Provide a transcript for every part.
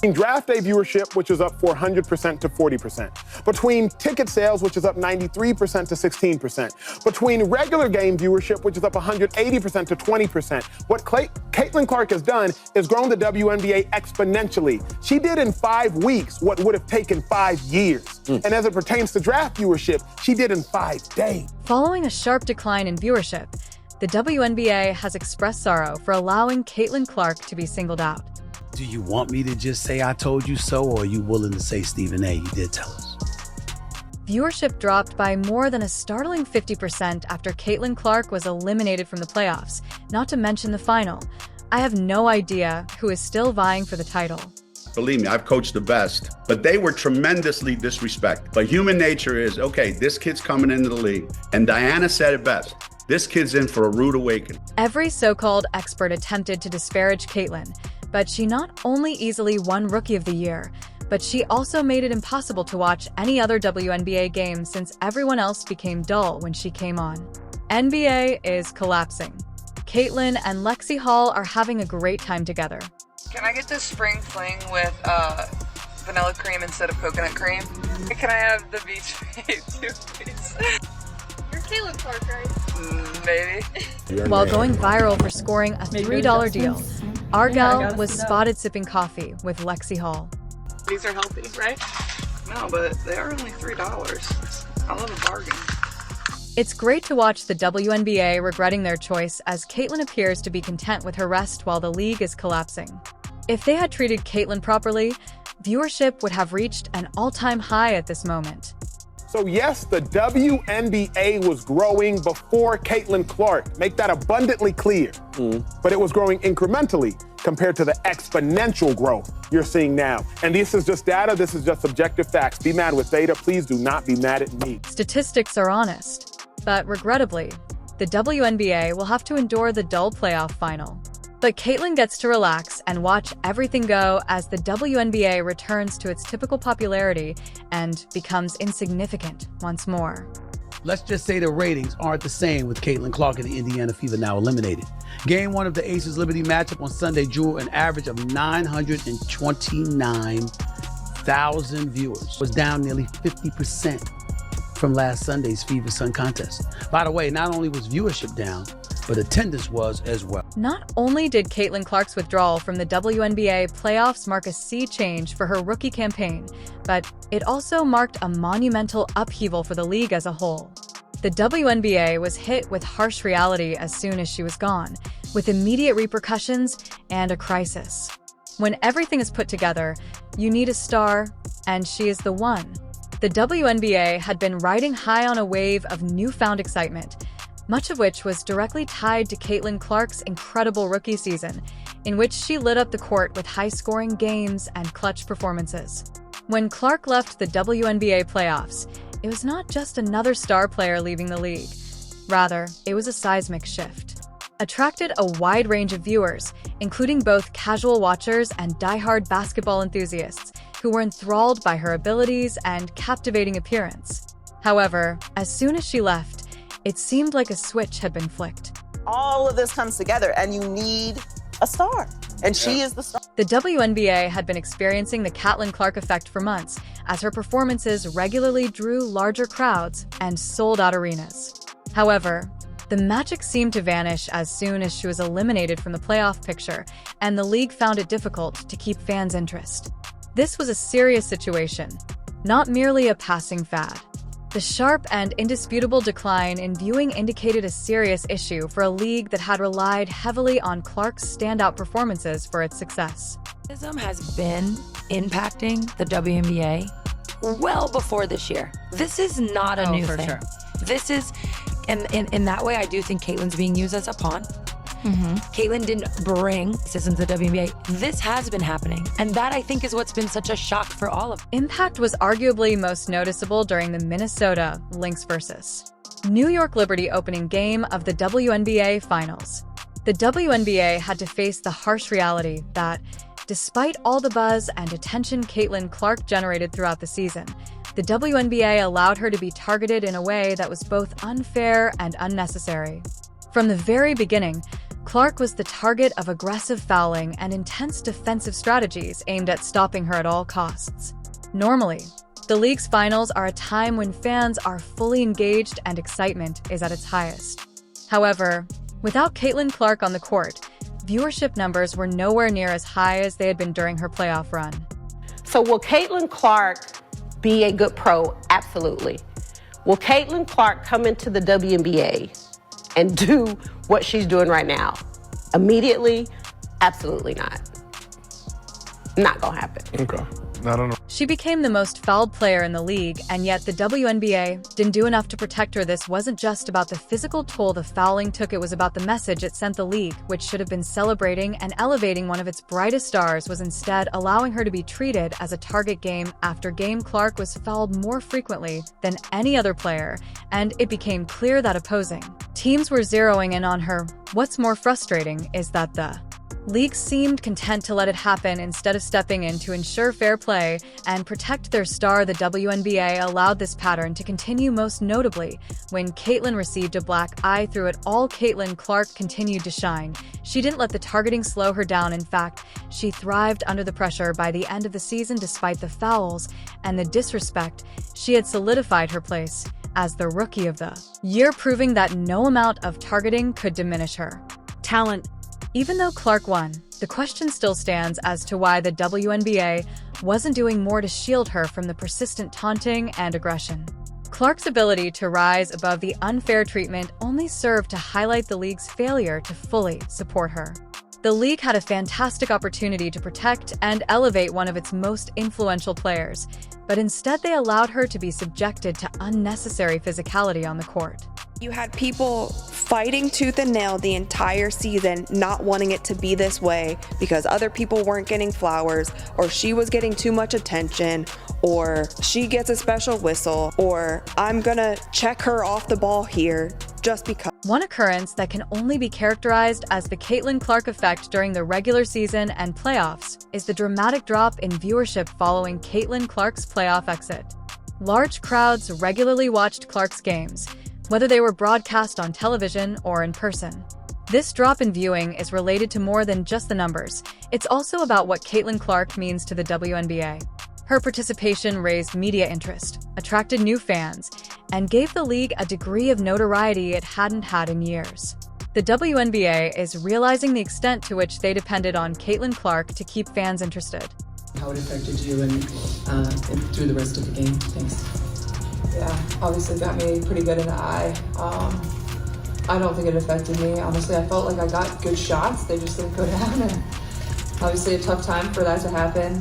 Between draft day viewership, which is up 400% to 40%. Between ticket sales, which is up 93% to 16%. Between regular game viewership, which is up 180% to 20%. What Caitlin Clark has done is grown the WNBA exponentially. She did in 5 weeks what would have taken 5 years. And as it pertains to draft viewership, she did in 5 days. Following a sharp decline in viewership, the WNBA has expressed sorrow for allowing Caitlin Clark to be singled out. Do you want me to just say I told you so, or are you willing to say, Stephen A., you did tell us? Viewership dropped by more than a startling 50% after Caitlin Clark was eliminated from the playoffs, not to mention the final. I have no idea who is still vying for the title. Believe me, I've coached the best, but they were tremendously disrespected. But human nature is, okay, this kid's coming into the league, and Diana said it best. This kid's in for a rude awakening. Every so-called expert attempted to disparage Caitlin, but she not only easily won Rookie of the Year, but she also made it impossible to watch any other WNBA game since everyone else became dull when she came on. NBA is collapsing. Caitlin and Lexi Hall are having a great time together. Can I get this spring fling with vanilla cream instead of coconut cream? Can I have the beach babe too, please? You're Caitlin Clark, right? Maybe. While going viral for scoring a $3 deal, Argyle was spotted sipping coffee with Lexi Hall. These are healthy, right? No, but they are only $3. I love a bargain. It's great to watch the WNBA regretting their choice as Caitlin appears to be content with her rest while the league is collapsing. If they had treated Caitlin properly, viewership would have reached an all-time high at this moment. So yes, the WNBA was growing before Caitlin Clark. Make that abundantly clear. But it was growing incrementally compared to the exponential growth you're seeing now. And this is just data, this is just objective facts. Be mad with data, please do not be mad at me. Statistics are honest, but regrettably, the WNBA will have to endure the dull playoff final. But Caitlin gets to relax and watch everything go as the WNBA returns to its typical popularity and becomes insignificant once more. Let's just say the ratings aren't the same with Caitlin Clark and the Indiana Fever now eliminated. Game 1 of the Aces Liberty matchup on Sunday drew an average of 929,000 viewers. Was down nearly 50% from last Sunday's Fever Sun contest. By the way, not only was viewership down, but attendance was as well. Not only did Caitlin Clark's withdrawal from the WNBA playoffs mark a sea change for her rookie campaign, but it also marked a monumental upheaval for the league as a whole. The WNBA was hit with harsh reality as soon as she was gone, with immediate repercussions and a crisis. When everything is put together, you need a star, and she is the one. The WNBA had been riding high on a wave of newfound excitement, much of which was directly tied to Caitlin Clark's incredible rookie season, in which she lit up the court with high-scoring games and clutch performances. When Clark left the WNBA playoffs, it was not just another star player leaving the league. Rather, it was a seismic shift. Attracted a wide range of viewers, including both casual watchers and die-hard basketball enthusiasts, who were enthralled by her abilities and captivating appearance. However, as soon as she left, it seemed like a switch had been flicked. All of this comes together and you need a star. And she is the star. The WNBA had been experiencing the Caitlin Clark effect for months, as her performances regularly drew larger crowds and sold out arenas. However, the magic seemed to vanish as soon as she was eliminated from the playoff picture, and the league found it difficult to keep fans' interest. This was a serious situation, not merely a passing fad. The sharp and indisputable decline in viewing indicated a serious issue for a league that had relied heavily on Clark's standout performances for its success. Racism has been impacting the WNBA well before this year. This is not a new thing. Sure. This is, and in that way, I do think Caitlin's being used as a pawn. Caitlin didn't bring racism to the WNBA. This has been happening. And that, I think, is what's been such a shock for all of us. Impact was arguably most noticeable during the Minnesota Lynx versus New York Liberty opening game of the WNBA Finals. The WNBA had to face the harsh reality that, despite all the buzz and attention Caitlin Clark generated throughout the season, the WNBA allowed her to be targeted in a way that was both unfair and unnecessary. From the very beginning, Clark was the target of aggressive fouling and intense defensive strategies aimed at stopping her at all costs. Normally, the league's finals are a time when fans are fully engaged and excitement is at its highest. However, without Caitlin Clark on the court, viewership numbers were nowhere near as high as they had been during her playoff run. So will Caitlin Clark be a good pro? Absolutely. Will Caitlin Clark come into the WNBA and do what she's doing right now? Immediately? Absolutely not. Not gonna happen. Okay. I don't know. She became the most fouled player in the league, and yet the WNBA didn't do enough to protect her. This wasn't just about the physical toll the fouling took, it was about the message it sent. The league, which should have been celebrating and elevating one of its brightest stars, was instead allowing her to be treated as a target. Game after game, Clark was fouled more frequently than any other player, and it became clear that opposing teams were zeroing in on her. What's more frustrating is that the league seemed content to let it happen instead of stepping in to ensure fair play and protect their star. The WNBA allowed this pattern to continue, most notably when Caitlin received a black eye. Through it all, Caitlin Clark continued to shine. She didn't let the targeting slow her down. In fact, she thrived under the pressure. By the end of the season, despite the fouls and the disrespect, she had solidified her place as the Rookie of the Year, proving that no amount of targeting could diminish her talent. Even though Clark won, the question still stands as to why the WNBA wasn't doing more to shield her from the persistent taunting and aggression. Clark's ability to rise above the unfair treatment only served to highlight the league's failure to fully support her. The league had a fantastic opportunity to protect and elevate one of its most influential players, but instead they allowed her to be subjected to unnecessary physicality on the court. You had people fighting tooth and nail the entire season, not wanting it to be this way because other people weren't getting flowers, or she was getting too much attention, or she gets a special whistle, or I'm gonna check her off the ball here just because. One occurrence that can only be characterized as the Caitlin Clark effect during the regular season and playoffs is the dramatic drop in viewership following Caitlin Clark's playoff exit. Large crowds regularly watched Clark's games, whether they were broadcast on television or in person. This drop in viewing is related to more than just the numbers. It's also about what Caitlin Clark means to the WNBA. Her participation raised media interest, attracted new fans, and gave the league a degree of notoriety it hadn't had in years. The WNBA is realizing the extent to which they depended on Caitlin Clark to keep fans interested. How it affected you and through the rest of the game? Thanks. Yeah, obviously got me pretty good in the eye. I don't think it affected me. Honestly, I felt like I got good shots. They just didn't go down, and obviously a tough time for that to happen.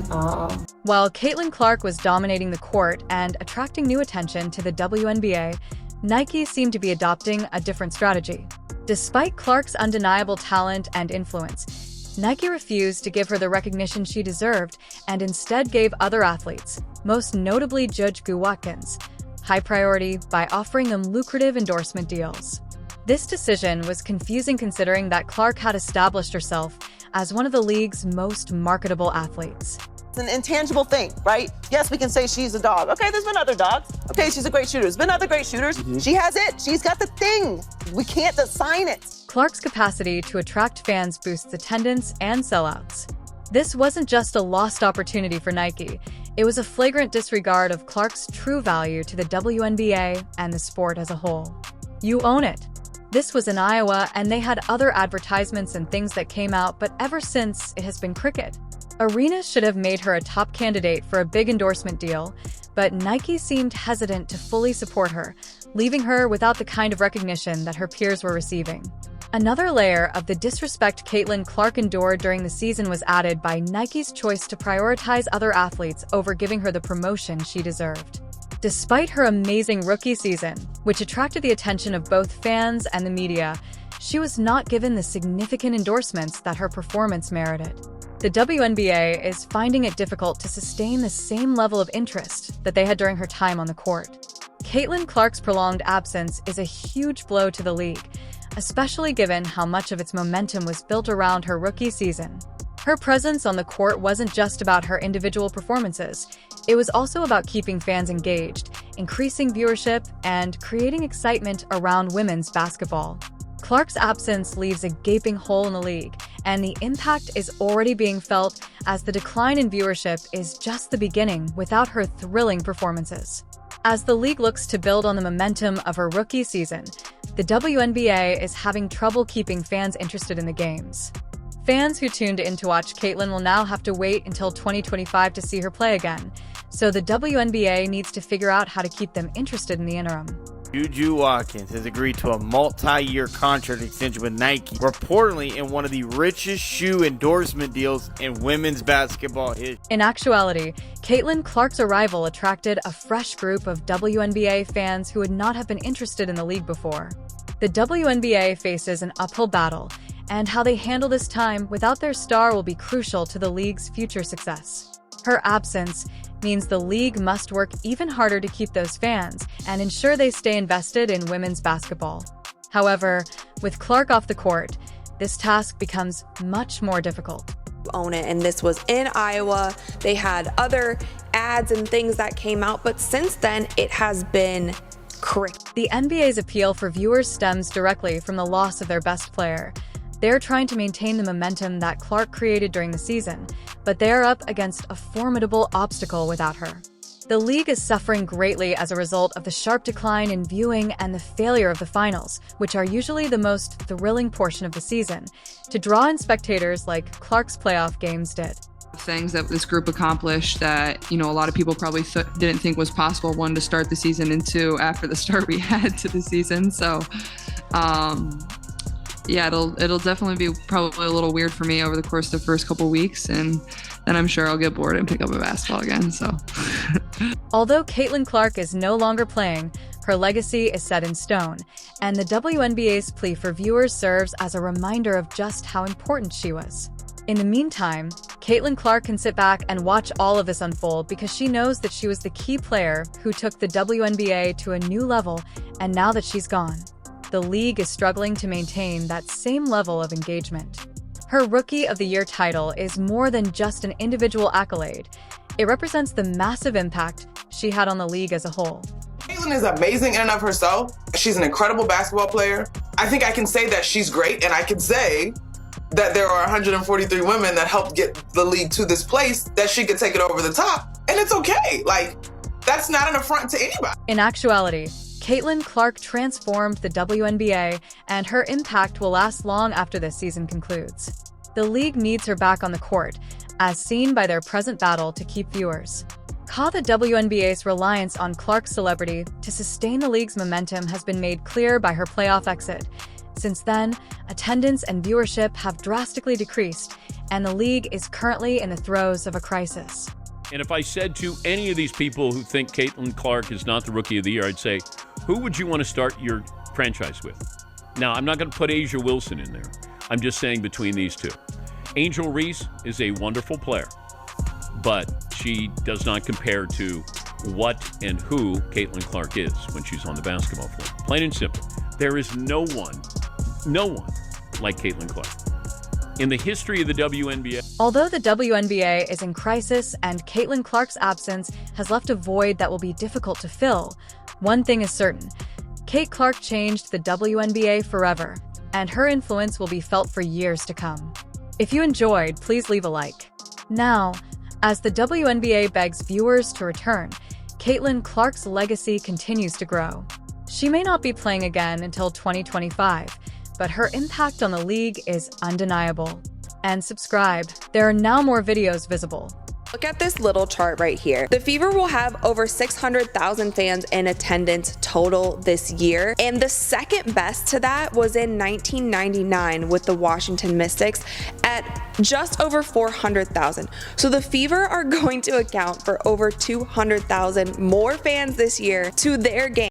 While Caitlin Clark was dominating the court and attracting new attention to the WNBA, Nike seemed to be adopting a different strategy. Despite Clark's undeniable talent and influence, Nike refused to give her the recognition she deserved and instead gave other athletes, most notably Juju Watkins, high priority by offering them lucrative endorsement deals. This decision was confusing considering that Clark had established herself as one of the league's most marketable athletes. It's an intangible thing, right? Yes, we can say she's a dog. Okay, there's been other dogs. Okay, she's a great shooter. There's been other great shooters. She has it. She's got the thing. We can't assign it. Clark's capacity to attract fans boosts attendance and sellouts. This wasn't just a lost opportunity for Nike. It was a flagrant disregard of Clark's true value to the WNBA and the sport as a whole. You own it. This was in Iowa, and they had other advertisements and things that came out, but ever since, it has been cricket. Arenas should have made her a top candidate for a big endorsement deal, but Nike seemed hesitant to fully support her, leaving her without the kind of recognition that her peers were receiving. Another layer of the disrespect Caitlin Clark endured during the season was added by Nike's choice to prioritize other athletes over giving her the promotion she deserved. Despite her amazing rookie season, which attracted the attention of both fans and the media, she was not given the significant endorsements that her performance merited. The WNBA is finding it difficult to sustain the same level of interest that they had during her time on the court. Caitlin Clark's prolonged absence is a huge blow to the league, especially given how much of its momentum was built around her rookie season. Her presence on the court wasn't just about her individual performances. It was also about keeping fans engaged, increasing viewership, and creating excitement around women's basketball. Clark's absence leaves a gaping hole in the league, and the impact is already being felt as the decline in viewership is just the beginning without her thrilling performances. As the league looks to build on the momentum of her rookie season, the WNBA is having trouble keeping fans interested in the games. Fans who tuned in to watch Caitlin will now have to wait until 2025 to see her play again, so the WNBA needs to figure out how to keep them interested in the interim. Juju Watkins has agreed to a multi-year contract extension with Nike, reportedly in one of the richest shoe endorsement deals in women's basketball history. In actuality, Caitlin Clark's arrival attracted a fresh group of WNBA fans who would not have been interested in the league before. The WNBA faces an uphill battle, and how they handle this time without their star will be crucial to the league's future success. Her absence means the league must work even harder to keep those fans and ensure they stay invested in women's basketball. However, with Clark off the court, this task becomes much more difficult. Own it, and this was in Iowa. They had other ads and things that came out, but since then it has been cricket. The NBA's appeal for viewers stems directly from the loss of their best player. They're trying to maintain the momentum that Clark created during the season, but they are up against a formidable obstacle without her. The league is suffering greatly as a result of the sharp decline in viewing and the failure of the finals, which are usually the most thrilling portion of the season, to draw in spectators like Clark's playoff games did. Things that this group accomplished that, a lot of people probably didn't think was possible, one, to start the season, and two, after the start we had to the season. So, yeah, it'll definitely be probably a little weird for me over the course of the first couple weeks, and then I'm sure I'll get bored and pick up a basketball again. So, although Caitlin Clark is no longer playing, her legacy is set in stone, and the WNBA's plea for viewers serves as a reminder of just how important she was. In the meantime, Caitlin Clark can sit back and watch all of this unfold because she knows that she was the key player who took the WNBA to a new level, and now that she's gone, the league is struggling to maintain that same level of engagement. Her Rookie of the Year title is more than just an individual accolade. It represents the massive impact she had on the league as a whole. Caitlin is amazing in and of herself. She's an incredible basketball player. I think I can say that she's great, and I can say that there are 143 women that helped get the league to this place that she could take it over the top, and it's okay. That's not an affront to anybody. In actuality, Caitlin Clark transformed the WNBA, and her impact will last long after this season concludes. The league needs her back on the court, as seen by their present battle to keep viewers. The WNBA's reliance on Clark's celebrity to sustain the league's momentum has been made clear by her playoff exit. Since then, attendance and viewership have drastically decreased, and the league is currently in the throes of a crisis. And if I said to any of these people who think Caitlin Clark is not the Rookie of the Year, I'd say, who would you want to start your franchise with? Now, I'm not going to put A'ja Wilson in there. I'm just saying between these two. Angel Reese is a wonderful player, but she does not compare to what and who Caitlin Clark is when she's on the basketball floor. Plain and simple. There is no one like Caitlin Clark in the history of the WNBA. Although the WNBA is in crisis and Caitlin Clark's absence has left a void that will be difficult to fill, one thing is certain: Cait Clark changed the WNBA forever, and her influence will be felt for years to come. If you enjoyed, please leave a like. Now, as the WNBA begs viewers to return, Caitlin Clark's legacy continues to grow. She may not be playing again until 2025, but her impact on the league is undeniable. And subscribe. There are now more videos visible. Look at this little chart right here. The Fever will have over 600,000 fans in attendance total this year. And the second best to that was in 1999 with the Washington Mystics at just over 400,000. So the Fever are going to account for over 200,000 more fans this year to their game.